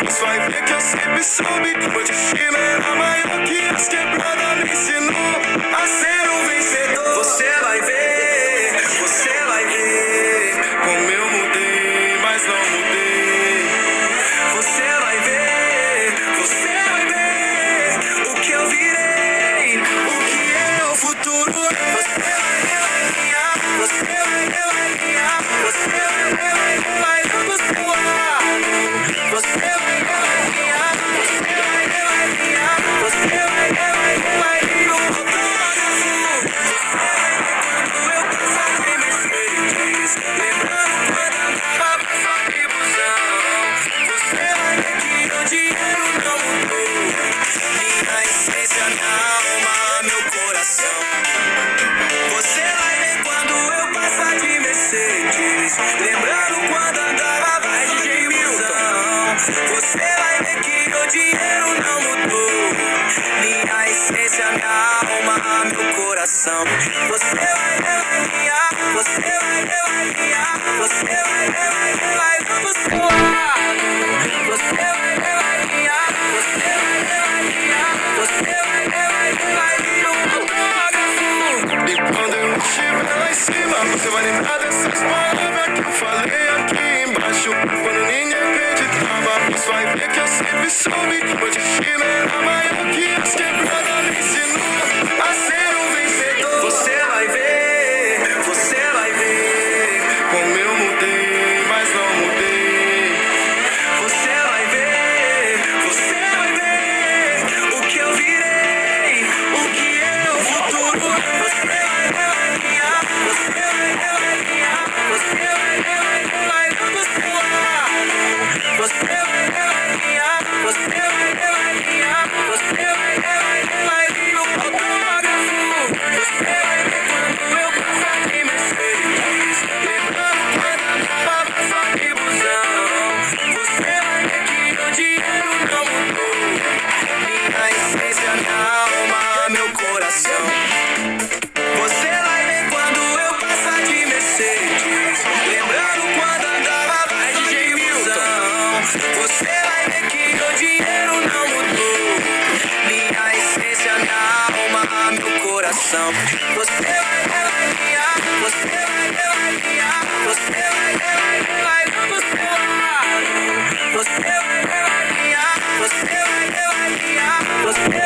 Você vai ver que eu sempre soube que meu destino era maior que as quebradas me ensinou a ser um vencedor. Você vai ver como eu mudei, mas não mudei. Você vai ver o que eu virei, o que é o futuro. Você vai guiar, você vai guiar, você vai do seu lado. Você vai guiar, você vai guiar, você vai do autógrafo. Quando eu passar de Mercedes, lembrando quando andava só de busão. Você vai ver que o dinheiro não mudou, minha essência, minha alma, meu coração. Você vai ver quando eu passar de Mercedes, lembrando quando andava mais de busão. Você vai ver que o dinheiro não mudou, minha essência, minha alma, meu coração. Você vai guiar, você vai guiar, você vai do seu lado. Você vai guiar, você vai guiar, você vai vir um autógrafo. E quando eu estiver lá em cima, você vai lembrar dessas palavras que eu falei aqui embaixo. Quando ninguém acreditava, você vai ver que eu sempre soube que meu destino era maior que as quebradas me ensinou a ser um vencedor. Você vai ver como eu mudei, mas não mudei. Você vai ver o que eu virei, o que é o futuro. Você vai guiar, você vai guiar, você vai do seu lado. Você vai guiar, você vai guiar, você vai vir um autógrafo. Você vai ver quando eu passar de Mercedes, lembrando quando andava só de busão. Você vai ver que o dinheiro não mudou, minha essência, minha alma, meu coração. Você vai ver quando eu passar de Mercedes, lembrando quando andava mais de busão. Você vai ver que o dinheiro não mudou, minha essência, minha alma, meu coração. Você vai guiar, você vai guiar, você vai do seu lado. Você vai guiar, você vai guiar, você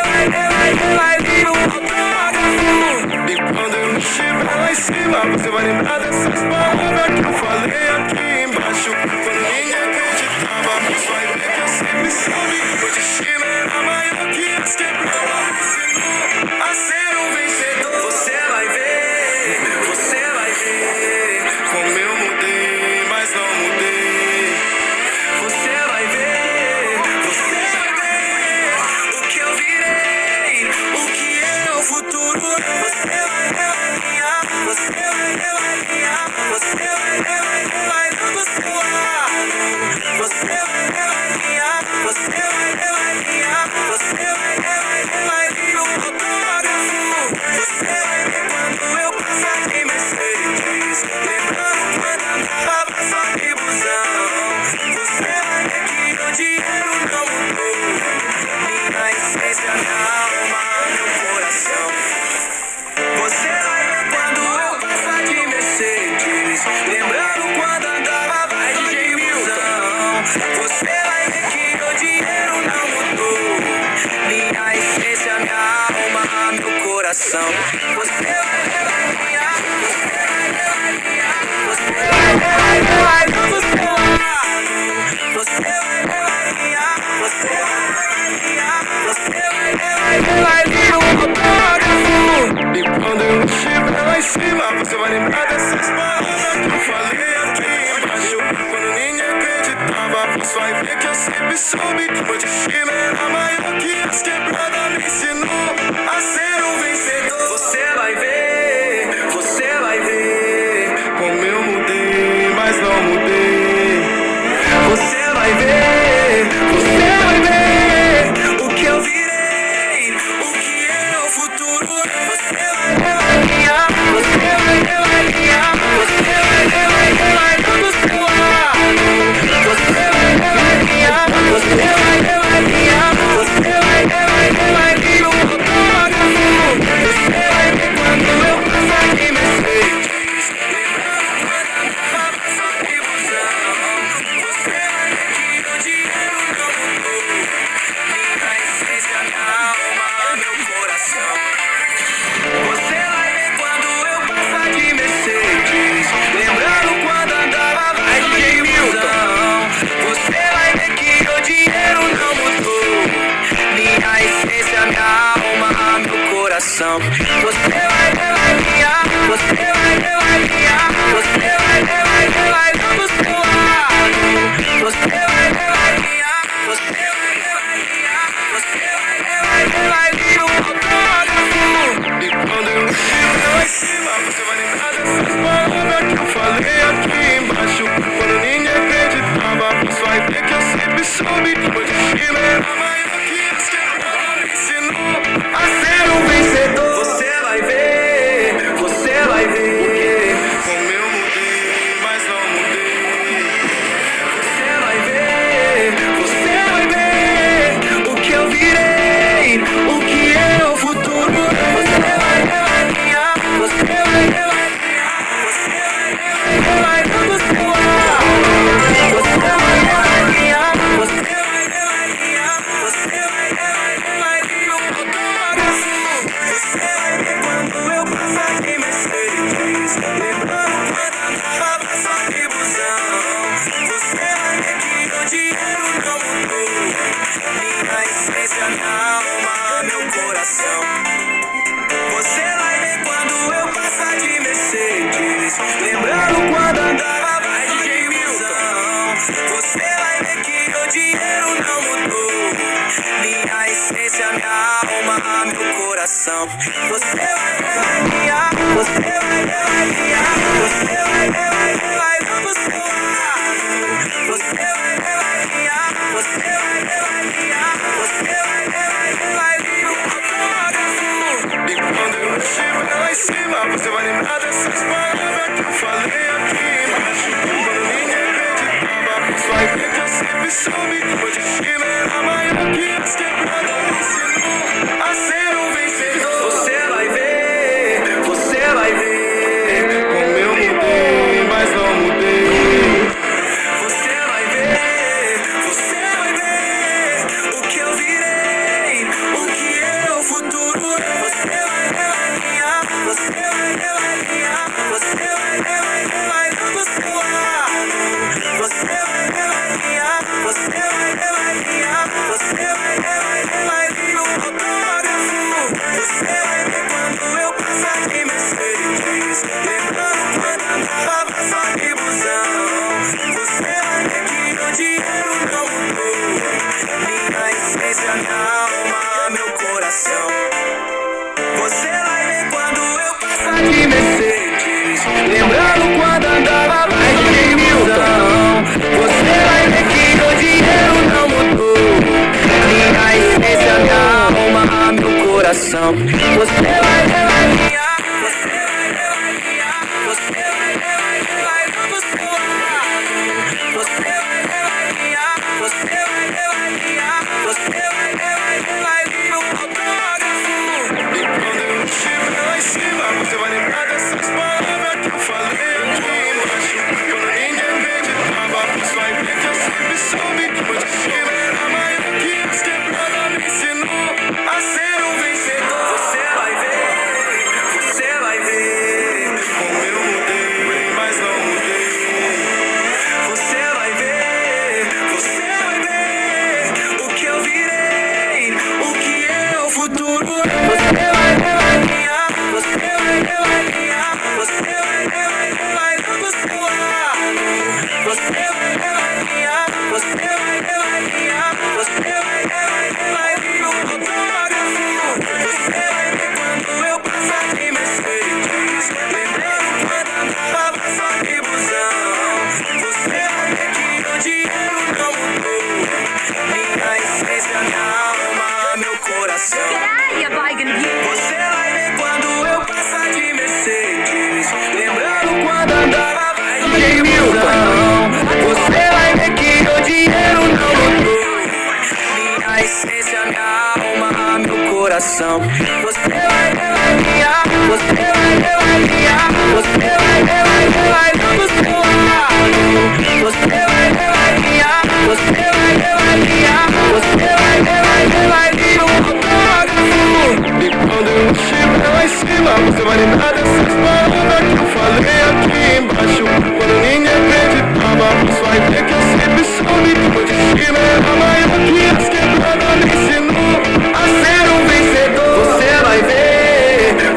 vai vir um autógrafo. E quando eu estiver lá em cima, você vai lembrar dessas palavras que eu falei aqui embaixo. Quando ninguém acreditava, você vai ver que eu sempre soube que meu destino era maior que as quebradas me ensinou a ser um vencedor. Você vai ver como eu mudei, mas não mudei. Você vai ver o que eu virei, o que é o futuro. Você vai guiar, você vai guiar, você vai do seu lado. Você vai guiar, você vai guiar, você vai vir um autógrafo. Você vai ver quando eu passar de Mercedes, lembrando quando andava só de busão. Você vai ver que o dinheiro não mudou, minha essência, minha alma, meu coração. Você vai ver quando eu passar de Mercedes, lembrando quando andava mais de busão. Você vai ver que o dinheiro não mudou, minha essência, minha alma, meu coração. Você vai guiar, você vai guiar, você vai do seu lado. Você vai guiar, você vai guiar, você vai vir um autógrafo. E quando eu estiver lá em cima, você vai lembrar dessas palavras que eu falei aqui embaixo. Quando ninguém acreditava, você vai ver que eu sempre soube que meu destino era maior que as quebradas me ensinou a ser um vencedor. Você vai ver como eu mudei, mas não mudei. Você vai ver o que eu virei, o que é o futuro. Você vai guiar, você vai guiar, você vai do seu lado. Você vai guiar, você soube que meu destino era maior que as quebradas me ensinou a ser um vencedor. Você vai ver, você vai ver como eu mudei, mas não mudei. Você vai ver o que eu virei, o que é o futuro. Você vai alinhar, você vai alinhar, você vai dando seu ar. Você vai alinhar, você vai alinhar, você vai vir um autógrafo. Você vai ver quando eu passar de Mercedes, lembrando quando andava só de busão. Você vai ver que o dinheiro não mudou, minha essência, minha alma, meu coração. Você vai ver quando eu passar de Mercedes, lembrando quando andava mais de busão. Você vai ver que o dinheiro não mudou, minha essência, minha alma, meu coração. Você vai alinhar, você vai alinhar, você vai dando seu lado. Você vai alinhar, você vai alinhar, você vai vir um autógrafo. E quando eu estiver lá em cima, você vai lembrar dessas palavras que eu falei aqui embaixo. Quando ninguém acreditava, você vai ver que eu sempre soube que meu destino era maior que as quebradas me ensinou a ser um vencedor. Você vai ver como eu mudei, mas não mudei. Você vai ver o que eu virei, o que é o futuro. Você vai alinhar, você vai alinhar, você vai dando seu lado. Você vai alinhar, você vai alinhar, você vai vir um autógrafo. Você vai ver quando eu passar de Mercedes, lembrando quando andava só de busão. Você vai ver que o dinheiro não mudou, minha essência, minha alma, meu coração. Você vai ver quando eu passar de Mercedes, lembrando quando andava mais de busão. Você vai ver que o dinheiro não mudou, minha essência, minha alma, meu coração. Você vai alinhar, você vai alinhar, você vai dando seu lado. Você vai alinhar, você vai alinhar, você vai vir um autógrafo. E quando eu estiver lá em cima, você vai lembrar dessas palavras que eu falei aqui embaixo. Quando ninguém acreditava, você vai ver que eu sempre soube que meu destino era maior que as quebradas me ensinou a ser um vencedor. Você vai ver como eu mudei, mas não mudei. Você vai ver o que eu virei, o que é o futuro. Você vai alinhar, você vai alinhar, você vai dando seu lado. Você vai alinhar, você vai alinhar, você vai vir um autógrafo. Você vai ver quando eu passar de Mercedes, lembrando quando andava só de busão. Você vai ver que o dinheiro não mudou, minha essência, minha alma, meu coração. Você vai ver quando eu passar de Mercedes, lembrando quando andava mais de busão. Você vai ver que o dinheiro não mudou, minha essência, minha alma, meu coração. Você vai alinhar, você vai alinhar, você vai dando seu lado. Você vai alinhar, você vai alinhar, você vai vir um autógrafo. E quando eu estiver lá em cima, você vai lembrar dessas palavras que eu falei aqui embaixo. Quando ninguém acreditava, você vai ver que eu sempre soube que meu destino era maior que as quebradas me ensinou a ser um vencedor.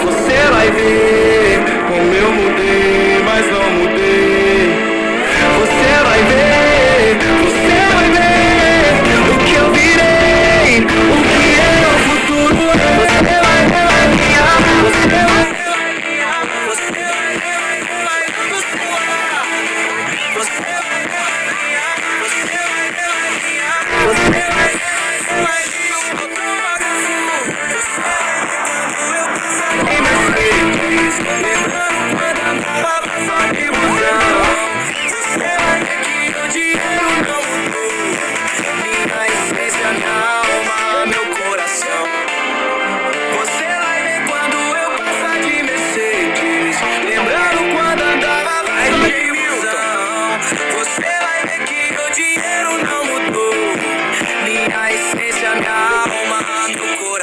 Você vai ver como eu mudei, mas não mudei. Você vai ver o que eu virei.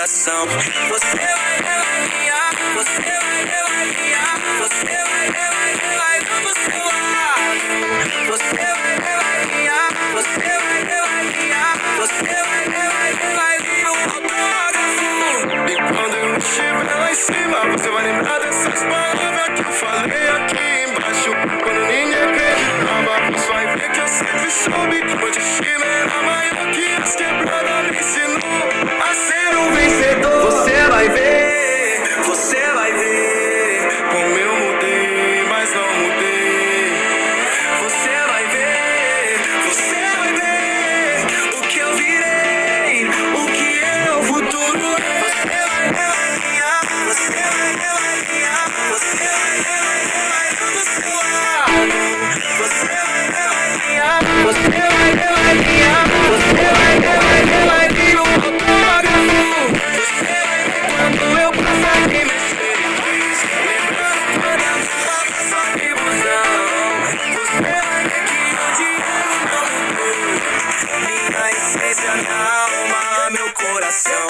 coração. Você vai ver, vai guiar. Você vai ver, vai guiar. Você vai ver, vai ver, vai do seu lado. Você vai ver, vai guiar. Você vai ver, vai guiar. Você vai ver, vai ver, vai vir um autógrafo. E quando eu estiver lá em cima, você vai lembrar dessas palavras que eu falei aqui embaixo. Quando ninguém acreditava, você vai ver que eu sempre soube que meu destino era maior que as quebradas me ensinou a ser um vencedor. Você vai ver, você vai ver Como eu mudei, mas não mudei. Você vai ver, você vai ver o que eu virei, o que é o futuro. Você vai ver, vai guiar. Você vai ver, vai guiar. Você vai ver, vai ver, vai do seu lado. Você vai ver, vai guiar. Você vai ver, vai guiar. Você vai ver, vai ver, vai vir um autógrafo. Você vai ver quando eu passar de Mercedes, lembrando quando a sua passou de busão. Você vai ver que o dinheiro não mudou, minha essência, minha alma, meu coração.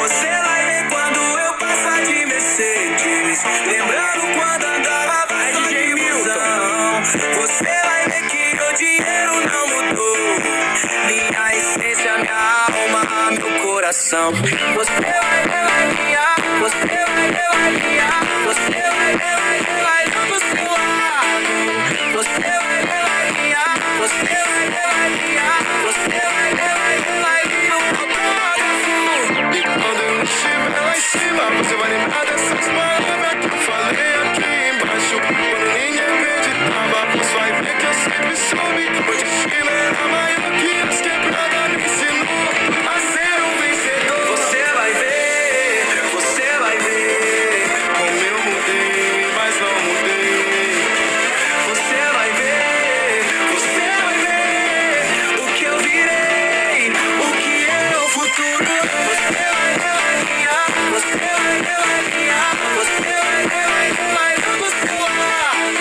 Você vai ver quando eu passar de Mercedes, lembrando quando andava mais de busão. Você vai ver que o dinheiro não mudou, minha essência, minha alma, meu coração. Você vai ver, vai guiar. Você vai ver, vai guiar. Você vai ver, vai ver, vai do seu lado. Você vai ver, vai guiar. Você vai ver, vai guiar. Você vai ver, vai ver, vai vir um autógrafo. E quando eu estiver lá em cima, você vai lembrar dessas palavras que eu falei aqui embaixo. Quando ninguém acreditava, você vai ver que eu sempre soube que meu destino era maior que as quebradas me ensinou a ser um vencedor. Você vai ver, você vai ver Como eu mudei, mas não mudei. Você vai ver, você vai ver o que eu virei, o que é o futuro. Você vai ver, vai guiar. Você vai ver, vai guiar. Você vai ver, vai ver, vai do seu lado.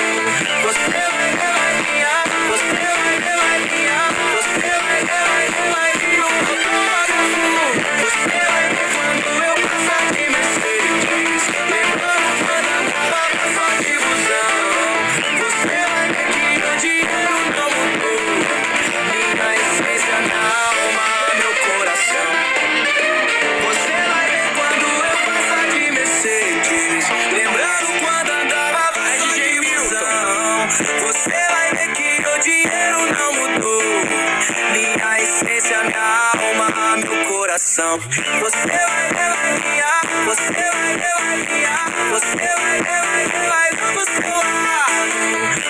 Você vai ver, vai guiar. Você vai ver, vai guiar. Você vai ver, vai ver, vai vir um autógrafo. Você vai ver quando eu passar de Mercedes, lembrando quando andava só de busão. Você vai ver que o dinheiro não mudou, minha essência, minha alma, meu coração. Você vai ver quando eu passar de Mercedes, lembrando quando andava mais de busão. Você vai ver que o dinheiro não mudou, minha essência, minha alma, meu coração. Você vai ver, vai guiar. Você vai ver, vai guiar. Você vai ver, vai ver, vai do seu lado.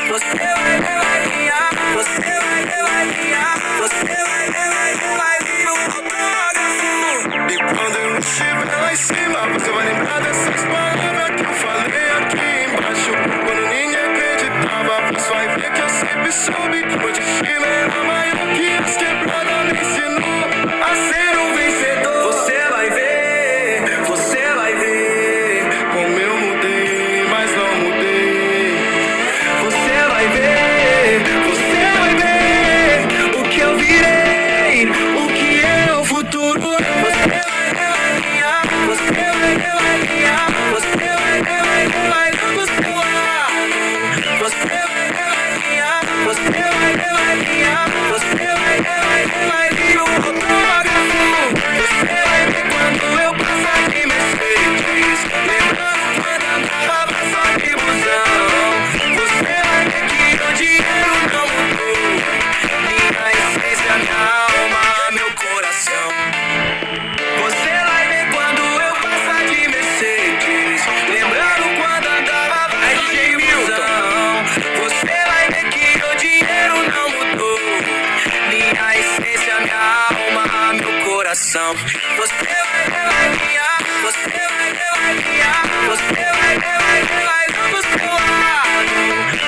Você vai ver, vai guiar. Você vai ver, vai guiar. Você vai ver, vai ver, vai vir um autógrafo. E quando eu estiver lá em cima, você vai lembrar dessas palavras que eu falei aqui embaixo. Quando ninguém acreditava, você vai ver que eu sempre soube que meu destino era maior que as quebradas me ensinou a ser um vencedor. Você vai ver, você vai ver Como eu mudei, mas não mudei. Você vai ver, você vai ver o que eu virei, o que é o futuro. Você vai ver, vai guiar. Você vai ver, vai guiar. Você vai ver, vai ver, vai do seu lado. Você vai ver, vai guiar. Você vai ver, vai guiar. Você vai ver, vai ver, vai vir um autógrafo. Você vai ver quando eu passar de Mercedes, lembrando quando andava só de busão. Você vai ver que o dinheiro não mudou, minha essência, minha alma, meu coração. Você vai ver quando eu passar de Mercedes, lembrando quando andava mais de busão. Você vai ver que o dinheiro não mudou, minha essência, minha alma, meu coração. Você vai ver, vai guiar. Você vai ver, vai guiar. Você vai ver, vai ver, vai do seu lado.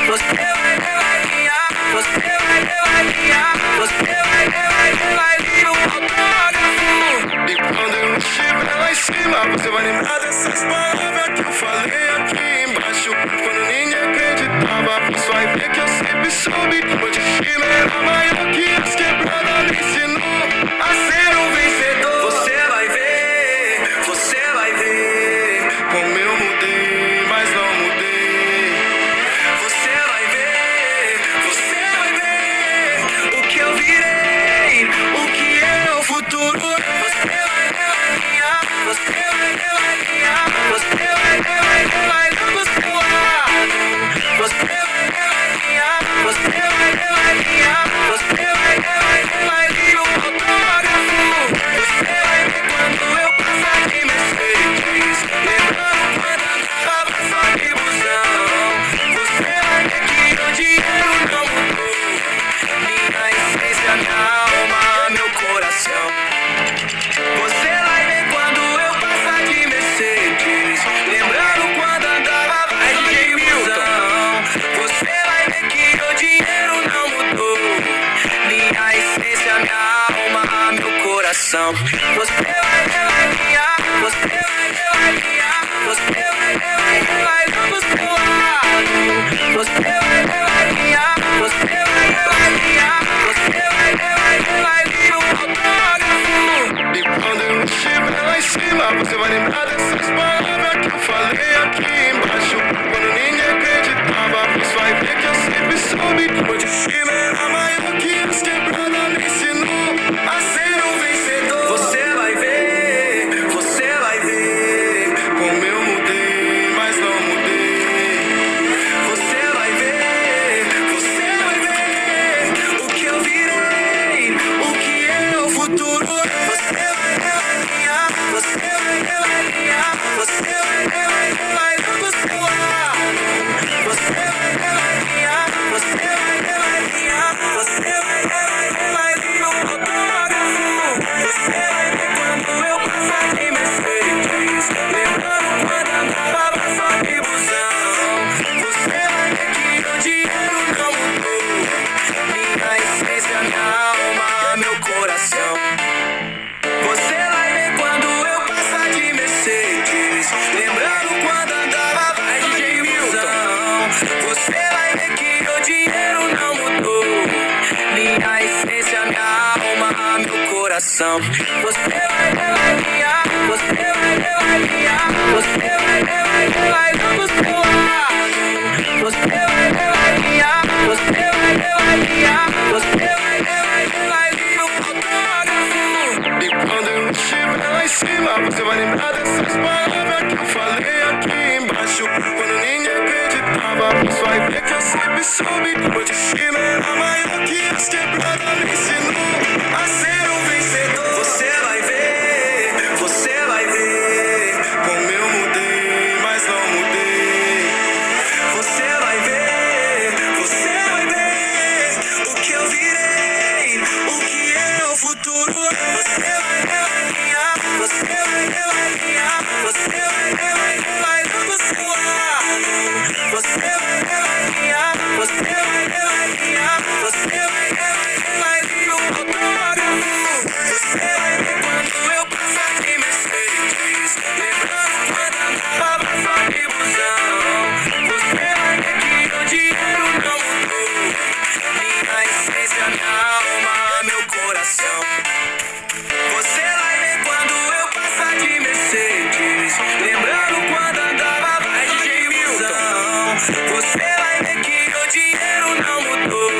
Você vai ver, vai guiar. Você vai ver, vai guiar. Você vai ver, vai ver, vai vir um autógrafo. E quando eu estiver lá em cima, você vai lembrar dessas palavras que eu falei aqui embaixo. Quando ninguém acreditava, você vai ver que eu sempre soube que meu destino era maior que as quebradas me ensinou a ser um vencedor. Você vai ver, coração. Você vai ganhar, você vai ganhar, você vai ganhar do seu lado. Você vai ganhar, você vai ganhar, você vai ganhar um autógrafo. E quando eu estiver lá em cima, você vai lembrar dessas palavras que eu falei aqui embaixo. Quando ninguém acreditava, você vai ver que eu sempre soube. Meu destino era maior que as quebradas me ensinou a ser um vencedor. Você vai ver como eu mudei, mas não mudei. você vai ver o que eu virei, o que é o futuro. Você vai ganhar, você vai ganhar, você vai ganhar do seu lado. Você vai ganhar, você vai ganhar, você vai ganhar um autógrafo. Você vai ver quando eu passar de Mercedes, lembrando quando andava só de busão. Você vai ver que o dinheiro não mudou, minha essência, minha alma, meu coração. Você vai ver quando eu passar de Mercedes, lembrando quando andava mais de busão. Você vai ver que o dinheiro não mudou, minha essência, minha alma, meu coração. Você vai ganhar, você vai ganhar, você vai ganhar do seu lado. Você vai ganhar, você vai ganhar, você vai ganhar um autógrafo. E quando eu estiver lá em cima, você vai lembrar dessas palavras que eu falei aqui embaixo. Quando ninguém acreditava, você vai ver que eu sempre soube. Meu destino era maior que as quebradas me ensinou a ser um vencedor. Você vai ver como eu mudei, mas não mudei. você vai ver o que eu virei, o que é o futuro. Você vai ganhar, você vai ganhar, você vai ganhar do seu lado. Você vai ganhar, você vai ganhar, você vai ganhar um autógrafo. Você vai ver quando eu passar de Mercedes, lembrando quando andava só de busão. Você vai ver que o dinheiro não mudou, minha essência, minha alma, meu coração. Você vai ver quando eu passar de Mercedes, lembrando quando andava mais de busão. Você vai ver que o dinheiro não mudou,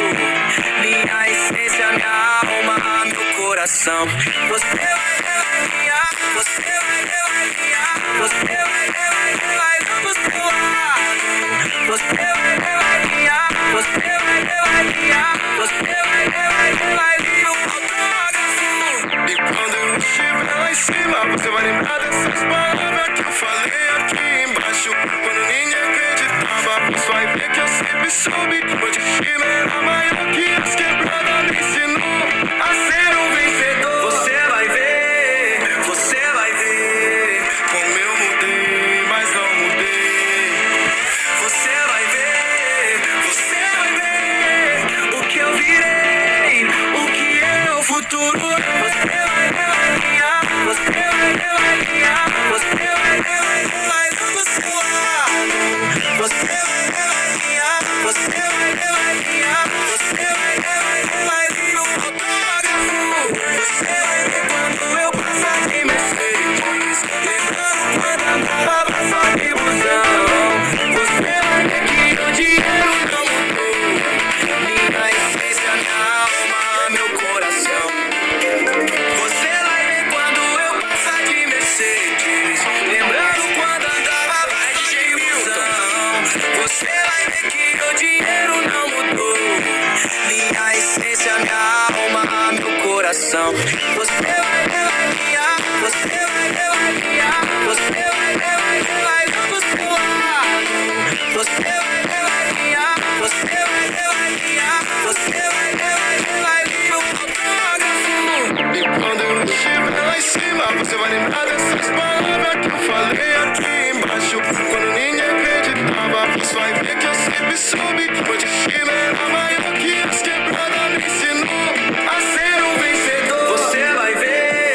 minha essência, minha alma, meu coração. Você vai ganhar, você vai ganhar, você vai ganhar do seu lado. Você vai ganhar, você vai ganhar, você vai ganhar um autógrafo. E quando eu estiver lá em cima, você vai lembrar dessas palavras que eu falei aqui embaixo. Quando ninguém acreditava, você vai ver que eu sempre soube. Meu destino era maior que as quebradas me ensinou a ser um vencedor. Você vai ver Como eu mudei, mas não mudei. você vai ver o que eu virei, o que é o futuro. Você vai ganhar, você vai ganhar, você vai ganhar do seu lado. Você vai ganhar, você vai ganhar, você vai ganhar um autógrafo. Você vai ver quando eu passar de Mercedes, lembrando quando andava só de busão. Você vai ver que o dinheiro não mudou, minha essência, minha alma, meu coração. Você vai ver quando eu passar de Mercedes, lembrando quando andava mais de busão. Você vai ver que o dinheiro não mudou, minha essência, minha alma, meu coração. Você vai ganhar, você vai ganhar, você vai ganhar do seu lado. Você vai ganhar, você vai ganhar, você vai ganhar um autógrafo. E quando eu estiver lá em cima, você vai lembrar dessas palavras que eu falei aqui embaixo. Quando ninguém acreditava, você vai ver que eu sempre soube. Meu destino era maior que as quebradas me ensinou a ser um vencedor. Você vai ver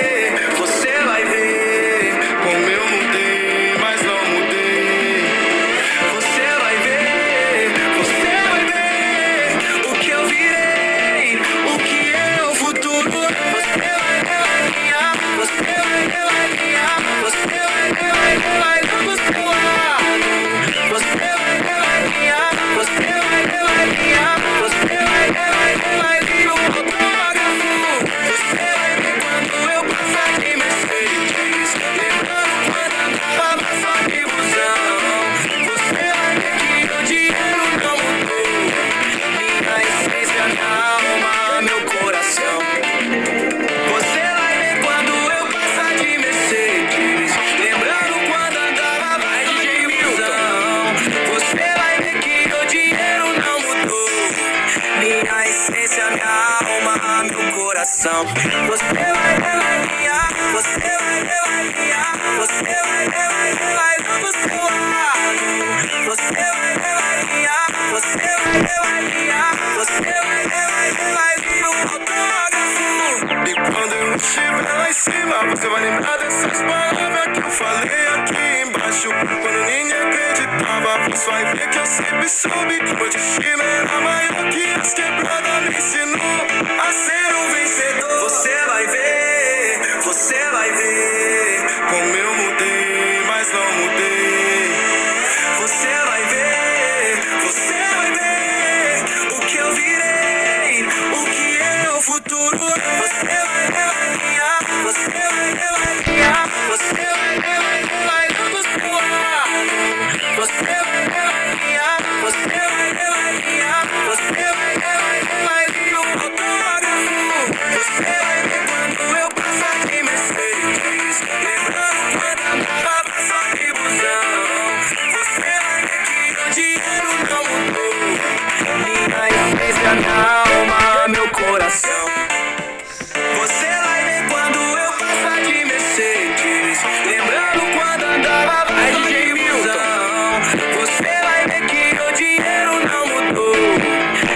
Você vai revalia, você vai revalia, você vai dando seu lado. Você vai revalia, você vai revalia, você vai vir um autógrafo. E quando eu não estiver lá em cima, você vai lembrar dessas palavras que eu falei aqui embaixo. Quando ninguém acreditava, você vai ver que eu sempre soube que meu destino era maior que as quebradas me ensinou a ser um vencedor. Você vai ver Como eu mudei, mas não mudei. você vai ver o que eu virei, o que é o futuro. Você vai revalia, você vai revalia, você vai dando seu lado. Você vai revalia, você vai revalia, você vai vir um autógrafo. Você vai ver quando eu passar de Mercedes, lembrando quando andava só de busão. Você vai ver que o dinheiro não mudou, minha essência, minha alma, meu coração. Você vai ver quando eu passar de Mercedes, lembrando quando andava só de busão. Você vai ver que o dinheiro não mudou,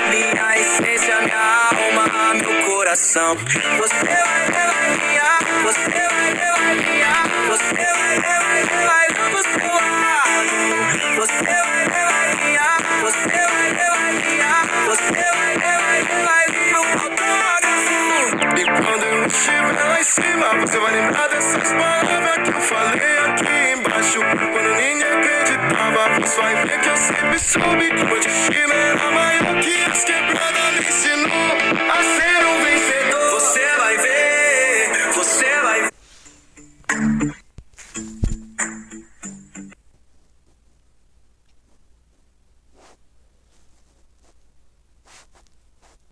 minha essência, minha alma, meu coração. Você vai revalia, você vai revalia, você vai dando seu lado. Você vai revalia, você vai revalia, você vai vir um autógrafo. E quando eu não estiver lá em cima, você vai lembrar dessas palavras que eu falei aqui embaixo. Quando ninguém acreditava, você vai ver que eu sempre soube que meu destino era maior que as quebradas me ensinou a ser um vencedor.